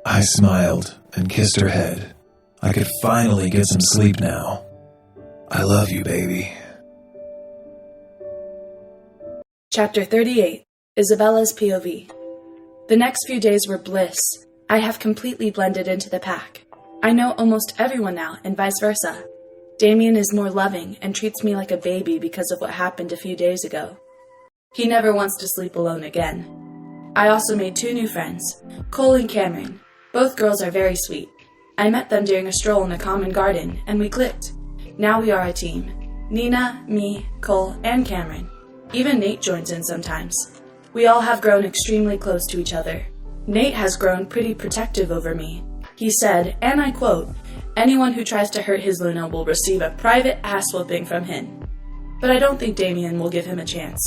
I smiled and kissed her head. I could finally get some sleep now. I love you, baby. Chapter 38, Isabella's POV. The next few days were bliss. I have completely blended into the pack. I know almost everyone now, and vice versa. Damien is more loving and treats me like a baby because of what happened a few days ago. He never wants to sleep alone again. I also made 2 new friends, Cole and Cameron. Both girls are very sweet. I met them during a stroll in a common garden, and we clicked. Now we are a team. Nina, me, Cole, and Cameron. Even Nate joins in sometimes. We all have grown extremely close to each other. Nate has grown pretty protective over me. He said, and I quote, "Anyone who tries to hurt his Luna will receive a private ass-whooping from him." But I don't think Damien will give him a chance.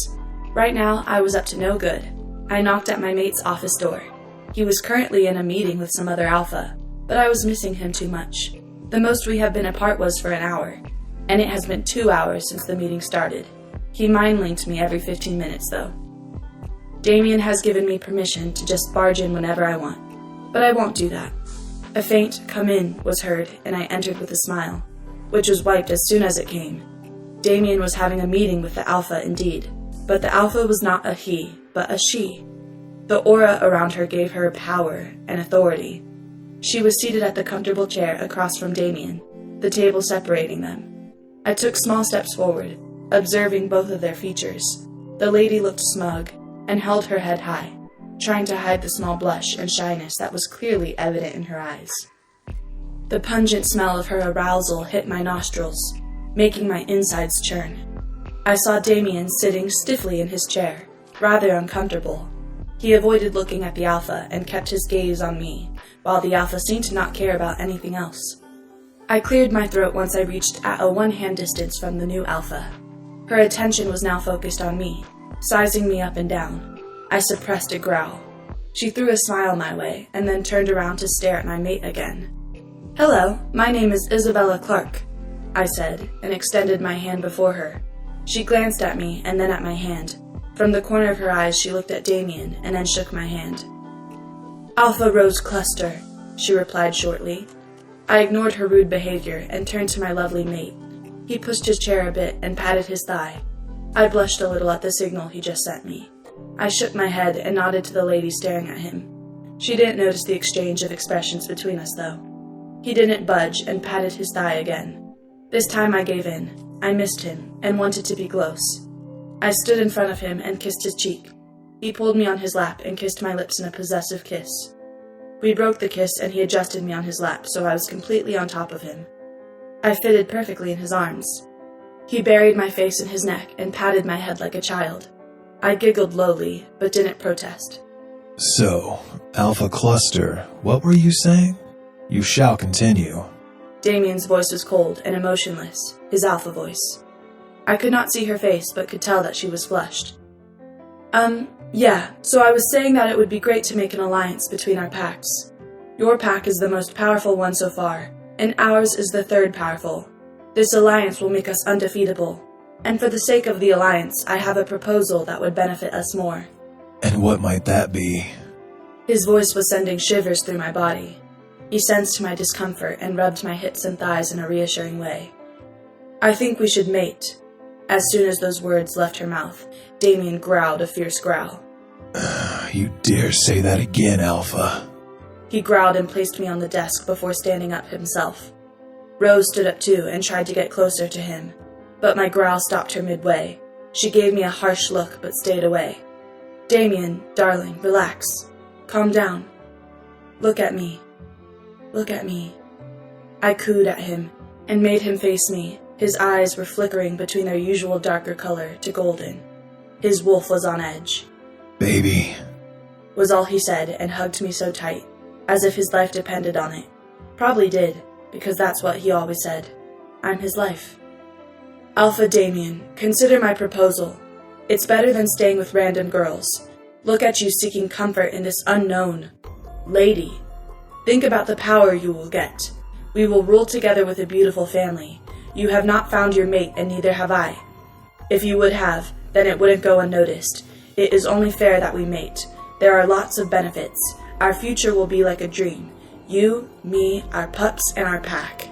Right now, I was up to no good. I knocked at my mate's office door. He was currently in a meeting with some other alpha, but I was missing him too much. The most we have been apart was for an hour, and it has been 2 hours since the meeting started. He mind-linked me every 15 minutes, though. Damien has given me permission to just barge in whenever I want, but I won't do that. A faint "come in" was heard, and I entered with a smile, which was wiped as soon as it came. Damien was having a meeting with the alpha indeed, but the alpha was not a he, but a she. The aura around her gave her power and authority. She was seated at the comfortable chair across from Damien, the table separating them. I took small steps forward, observing both of their features. The lady looked smug and held her head high. trying to hide the small blush and shyness that was clearly evident in her eyes. The pungent smell of her arousal hit my nostrils, making my insides churn. I saw Damien sitting stiffly in his chair, rather uncomfortable. He avoided looking at the alpha and kept his gaze on me, while the alpha seemed to not care about anything else. I cleared my throat once I reached at a one-hand distance from the new alpha. Her attention was now focused on me, sizing me up and down. I suppressed a growl. She threw a smile my way, and then turned around to stare at my mate again. "Hello, my name is Isabella Clark," I said, and extended my hand before her. She glanced at me and then at my hand. From the corner of her eyes, she looked at Damien and then shook my hand. "Alpha Rose Cluster," she replied shortly. I ignored her rude behavior and turned to my lovely mate. He pushed his chair a bit and patted his thigh. I blushed a little at the signal he just sent me. I shook my head and nodded to the lady staring at him. She didn't notice the exchange of expressions between us, though. He didn't budge and patted his thigh again. This time I gave in. I missed him and wanted to be close. I stood in front of him and kissed his cheek. He pulled me on his lap and kissed my lips in a possessive kiss. We broke the kiss and he adjusted me on his lap so I was completely on top of him. I fitted perfectly in his arms. He buried my face in his neck and patted my head like a child. I giggled lowly, but didn't protest. So, Alpha Cluster, what were you saying? You shall continue. Damien's voice was cold and emotionless, his alpha voice. I could not see her face, but could tell that she was flushed. Yeah, so I was saying that it would be great to make an alliance between our packs. Your pack is the most powerful one so far, and ours is the third powerful. This alliance will make us undefeatable, and for the sake of the alliance, I have a proposal that would benefit us more. And what might that be? His voice was sending shivers through my body. He sensed my discomfort and rubbed my hips and thighs in a reassuring way. "I think we should mate." As soon as those words left her mouth, Damien growled a fierce growl. You dare say that again, Alpha? He growled and placed me on the desk before standing up himself. Rose stood up too and tried to get closer to him, but my growl stopped her midway. She gave me a harsh look but stayed away. "Damien, darling, relax. Calm down. Look at me. Look at me." I cooed at him and made him face me. His eyes were flickering between their usual darker color to golden. His wolf was on edge. "Baby," was all he said and hugged me so tight, as if his life depended on it. Probably did, because that's what he always said. I'm his life. "Alpha Damien, consider my proposal. It's better than staying with random girls. Look at you seeking comfort in this unknown lady. Think about the power you will get. We will rule together with a beautiful family. You have not found your mate, and neither have I. If you would have, then it wouldn't go unnoticed. It is only fair that we mate. There are lots of benefits. Our future will be like a dream. You, me, our pups, and our pack."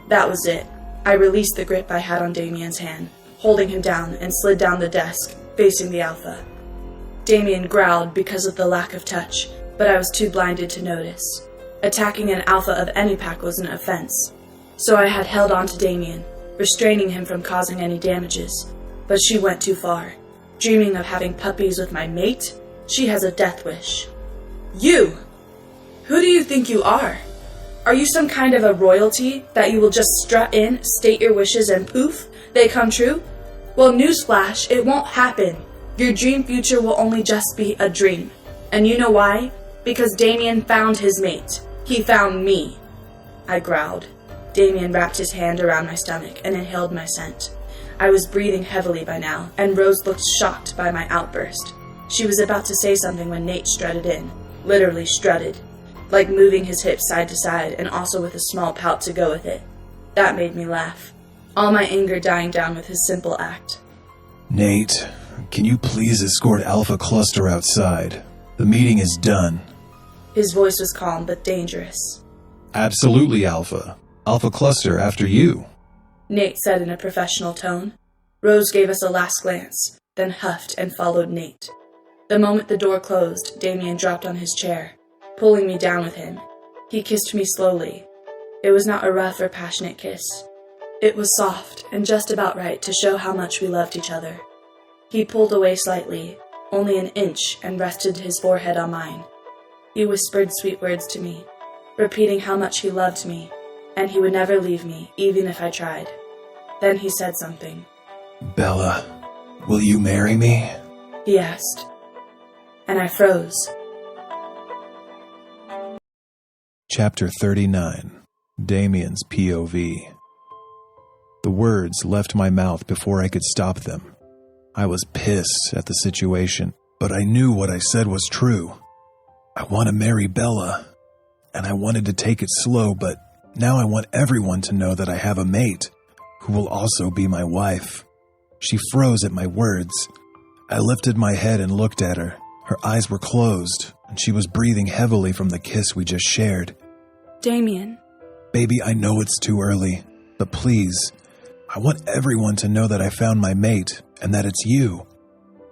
That was it. I released the grip I had on Damien's hand, holding him down, and slid down the desk, facing the alpha. Damien growled because of the lack of touch, but I was too blinded to notice. Attacking an alpha of any pack was an offense, so I had held on to Damien, restraining him from causing any damages. But she went too far. Dreaming of having puppies with my mate? She has a death wish. "You! Who do you think you are? Are you some kind of a royalty that you will just strut in, state your wishes, and poof, they come true? Well, newsflash, it won't happen. Your dream future will only just be a dream. And you know why? Because Damien found his mate. He found me." I growled. Damien wrapped his hand around my stomach and inhaled my scent. I was breathing heavily by now, and Rose looked shocked by my outburst. She was about to say something when Nate strutted in. Literally strutted. Like moving his hips side to side and also with a small pout to go with it. That made me laugh. All my anger dying down with his simple act. "Nate, can you please escort Alpha Cluster outside? The meeting is done." His voice was calm but dangerous. "Absolutely, Alpha. Alpha Cluster after you," Nate said in a professional tone. Rose gave us a last glance, then huffed and followed Nate. The moment the door closed, Damien dropped on his chair, pulling me down with him. He kissed me slowly. It was not a rough or passionate kiss. It was soft and just about right to show how much we loved each other. He pulled away slightly, only an inch, and rested his forehead on mine. He whispered sweet words to me, repeating how much he loved me, and he would never leave me, even if I tried. Then he said something. "Bella, will you marry me?" He asked, and I froze. Chapter 39. Damien's POV. The words left my mouth before I could stop them. I was pissed at the situation, but I knew what I said was true. I want to marry Bella, and I wanted to take it slow, but now I want everyone to know that I have a mate who will also be my wife. She froze at my words. I lifted my head and looked at her. Her eyes were closed, and she was breathing heavily from the kiss we just shared. Damien. Baby, I know it's too early, but please, I want everyone to know that I found my mate and that it's you.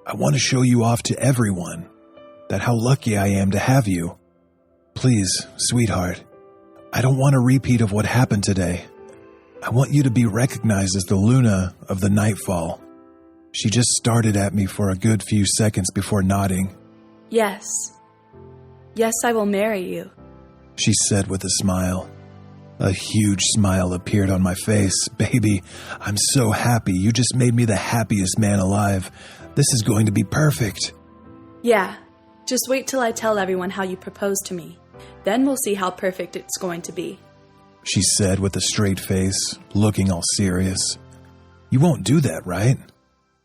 I want to show you off to everyone, that how lucky I am to have you. Please, sweetheart, I don't want a repeat of what happened today. I want you to be recognized as the Luna of the nightfall. She just started at me for a good few seconds before nodding. Yes. Yes, I will marry you, she said with a smile. A huge smile appeared on my face. Baby, I'm so happy. You just made me the happiest man alive. This is going to be perfect. Yeah, just wait till I tell everyone how you proposed to me. Then we'll see how perfect it's going to be, she said with a straight face, looking all serious. You won't do that, right?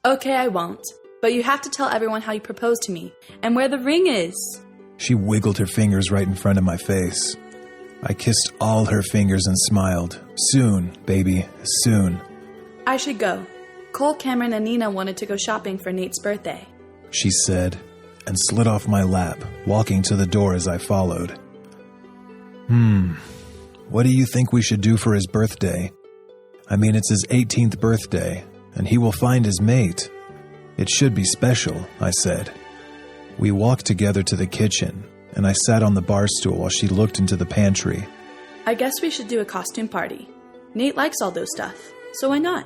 Okay, I won't. But you have to tell everyone how you proposed to me and where the ring is. She wiggled her fingers right in front of my face. I kissed all her fingers and smiled. Soon, baby, soon. I should go. Cole, Cameron, and Nina wanted to go shopping for Nate's birthday, she said, and slid off my lap, walking to the door as I followed. What do you think we should do for his birthday? I mean, it's his 18th birthday, and he will find his mate. It should be special, I said. We walked together to the kitchen, and I sat on the bar stool while she looked into the pantry. I guess we should do a costume party. Nate likes all those stuff, so why not?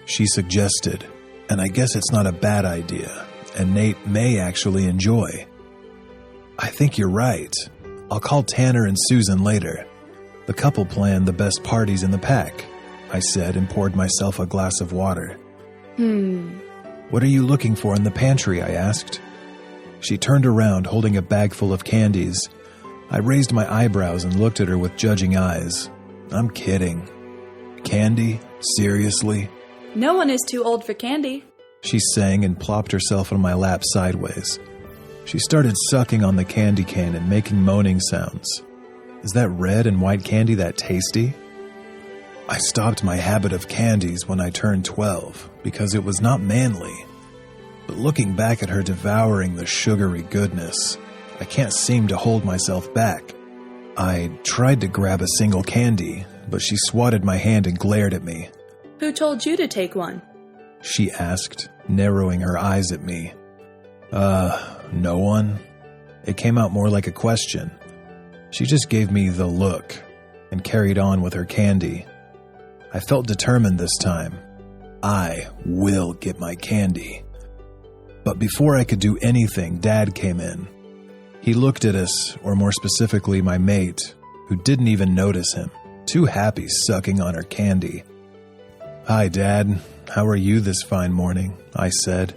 She suggested, and I guess it's not a bad idea, and Nate may actually enjoy. I think you're right. I'll call Tanner and Susan later. The couple planned the best parties in the pack, I said and poured myself a glass of water. What are you looking for in the pantry? I asked. She turned around holding a bag full of candies. I raised my eyebrows and looked at her with judging eyes. I'm kidding. Candy? Seriously? No one is too old for candy, she sang and plopped herself on my lap sideways. She started sucking on the candy cane and making moaning sounds. Is that red and white candy that tasty? I stopped my habit of candies when I turned 12 because it was not manly. But looking back at her devouring the sugary goodness, I can't seem to hold myself back. I tried to grab a single candy, but she swatted my hand and glared at me. Who told you to take one? She asked, narrowing her eyes at me. No one? It came out more like a question. She just gave me the look and carried on with her candy. I felt determined this time. I will get my candy. But before I could do anything, Dad came in. He looked at us, or more specifically my mate, who didn't even notice him, too happy sucking on her candy. Hi, Dad. How are you this fine morning? I said.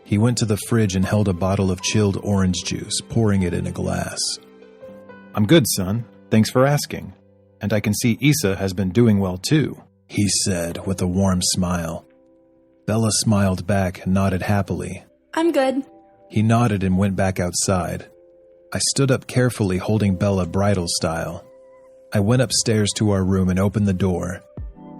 He went to the fridge and held a bottle of chilled orange juice, pouring it in a glass. I'm good, son. Thanks for asking. And I can see Issa has been doing well too, he said with a warm smile. Bella smiled back and nodded happily. I'm good. He nodded and went back outside. I stood up carefully, holding Bella bridal style. I went upstairs to our room and opened the door.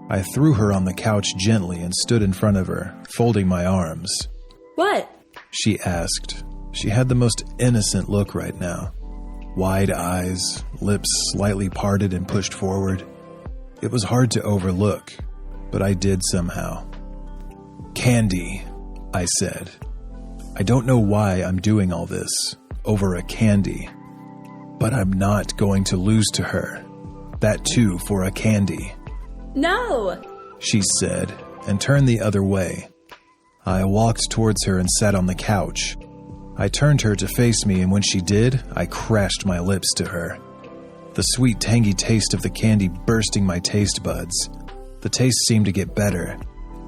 I threw her on the couch gently and stood in front of her, folding my arms. What? She asked. She had the most innocent look right now. Wide eyes, lips slightly parted and pushed forward. It was hard to overlook, but I did somehow. Candy, I said. I don't know why I'm doing all this over a candy, but I'm not going to lose to her. That too for a candy. No, she said and turned the other way. I walked towards her and sat on the couch. I turned her to face me, and when she did, I crashed my lips to her. The sweet, tangy taste of the candy bursting my taste buds. The taste seemed to get better.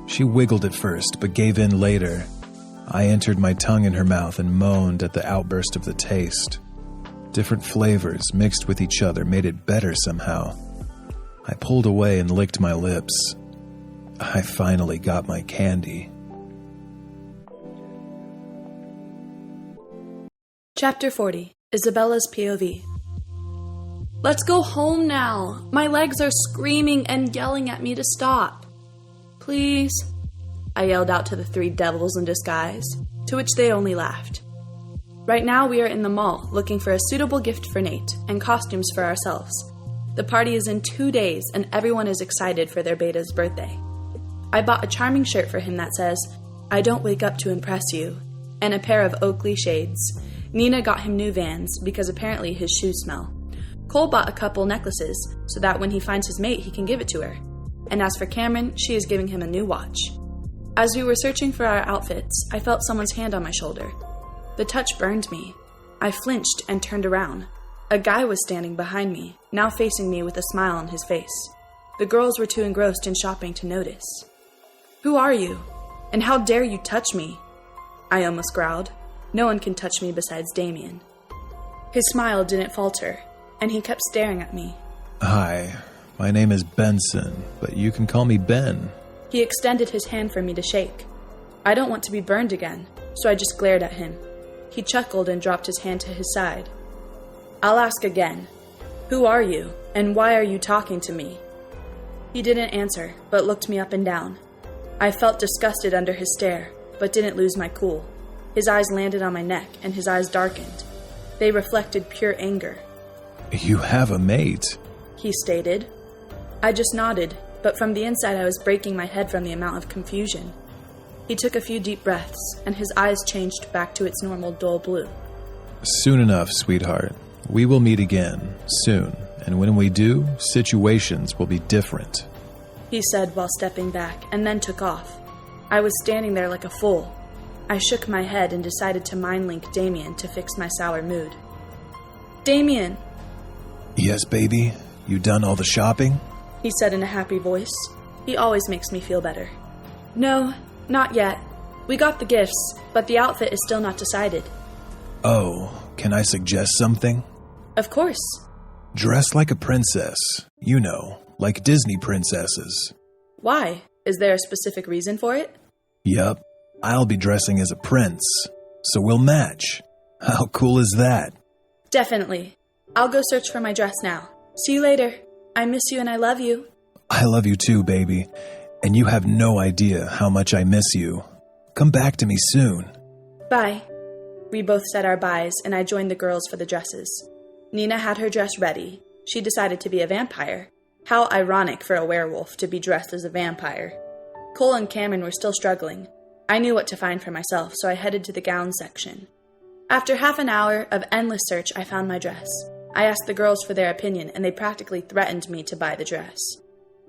She wiggled at first, but gave in later. I entered my tongue in her mouth and moaned at the outburst of the taste. Different flavors mixed with each other made it better somehow. I pulled away and licked my lips. I finally got my candy. Chapter 40, Isabella's POV. Let's go home now. My legs are screaming and yelling at me to stop. Please, I yelled out to the three devils in disguise, to which they only laughed. Right now we are in the mall looking for a suitable gift for Nate and costumes for ourselves. The party is in 2 days and everyone is excited for their beta's birthday. I bought a charming shirt for him that says, "I don't wake up to impress you," and a pair of Oakley shades. Nina got him new Vans because apparently his shoes smell. Cole bought a couple necklaces so that when he finds his mate he can give it to her. And as for Cameron, she is giving him a new watch. As we were searching for our outfits, I felt someone's hand on my shoulder. The touch burned me. I flinched and turned around. A guy was standing behind me, now facing me with a smile on his face. The girls were too engrossed in shopping to notice. "Who are you? And how dare you touch me?" I almost growled. No one can touch me besides Damien. His smile didn't falter, and he kept staring at me. Hi, my name is Benson, but you can call me Ben. He extended his hand for me to shake. I don't want to be burned again, so I just glared at him. He chuckled and dropped his hand to his side. "I'll ask again. Who are you, and why are you talking to me?" He didn't answer, but looked me up and down. I felt disgusted under his stare, but didn't lose my cool. His eyes landed on my neck, and his eyes darkened. They reflected pure anger. "You have a mate," he stated. I just nodded, but from the inside I was breaking my head from the amount of confusion. He took a few deep breaths, and his eyes changed back to its normal dull blue. "Soon enough, sweetheart. We will meet again, soon, and when we do, situations will be different," he said while stepping back, and then took off. I was standing there like a fool. I shook my head and decided to mind-link Damien to fix my sour mood. "Damien!" "Yes, baby? You done all the shopping?" he said in a happy voice. He always makes me feel better. "No, not yet. We got the gifts, but the outfit is still not decided." "Oh, can I suggest something?" "Of course." "Dress like a princess. You know, like Disney princesses." "Why? Is there a specific reason for it?" "Yup. I'll be dressing as a prince, so we'll match. How cool is that?" "Definitely. I'll go search for my dress now. See you later. I miss you and I love you." "I love you too, baby. And you have no idea how much I miss you. Come back to me soon." "Bye." We both said our byes, and I joined the girls for the dresses. Nina had her dress ready. She decided to be a vampire. How ironic for a werewolf to be dressed as a vampire. Cole and Cameron were still struggling. I knew what to find for myself, so I headed to the gown section. After half an hour of endless search, I found my dress. I asked the girls for their opinion, and they practically threatened me to buy the dress.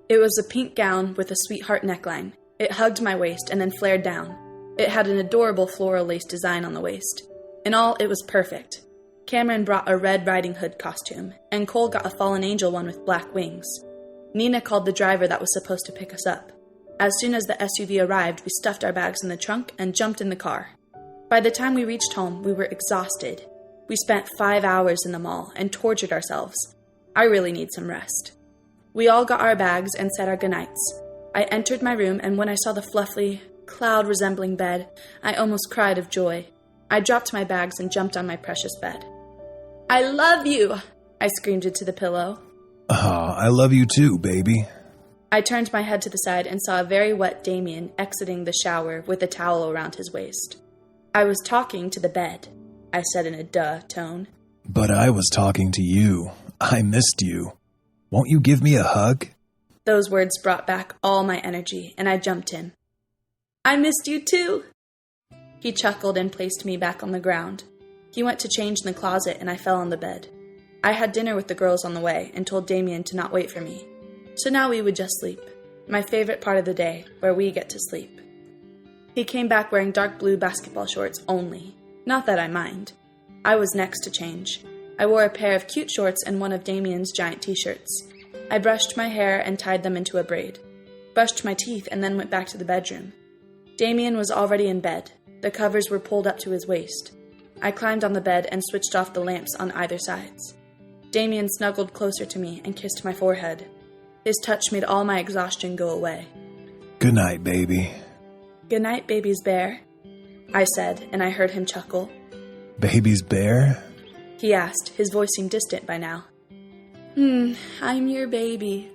It was a pink gown with a sweetheart neckline. It hugged my waist and then flared down. It had an adorable floral lace design on the waist. In all, it was perfect. Cameron brought a Red Riding Hood costume, and Cole got a fallen angel one with black wings. Nina called the driver that was supposed to pick us up. As soon as the SUV arrived, we stuffed our bags in the trunk and jumped in the car. By the time we reached home, we were exhausted. We spent 5 hours in the mall and tortured ourselves. I really need some rest. We all got our bags and said our goodnights. I entered my room, and when I saw the fluffy, cloud-resembling bed, I almost cried of joy. I dropped my bags and jumped on my precious bed. "I love you!" I screamed into the pillow. I love you too, baby." I turned my head to the side and saw a very wet Damien exiting the shower with a towel around his waist. "I was talking to the bed," I said in a duh tone. "But I was talking to you. I missed you. Won't you give me a hug?" Those words brought back all my energy, and I jumped him. "I missed you too!" He chuckled and placed me back on the ground. He went to change in the closet, and I fell on the bed. I had dinner with the girls on the way and told Damien to not wait for me. So now we would just sleep. My favorite part of the day, where we get to sleep. He came back wearing dark blue basketball shorts only. Not that I mind. I was next to change. I wore a pair of cute shorts and one of Damien's giant t-shirts. I brushed my hair and tied them into a braid. Brushed my teeth and then went back to the bedroom. Damien was already in bed. The covers were pulled up to his waist. I climbed on the bed and switched off the lamps on either sides. Damien snuggled closer to me and kissed my forehead. His touch made all my exhaustion go away. Good night, baby. Good night, baby's bear, I said, and I heard him chuckle. Baby's bear? He asked. His voice seemed distant by now. I'm your baby.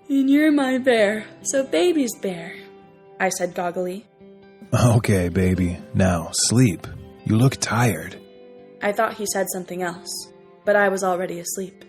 And you're my bear, so baby's bear, I said goggily. Okay, baby. Now, sleep. You look tired. I thought he said something else, but I was already asleep.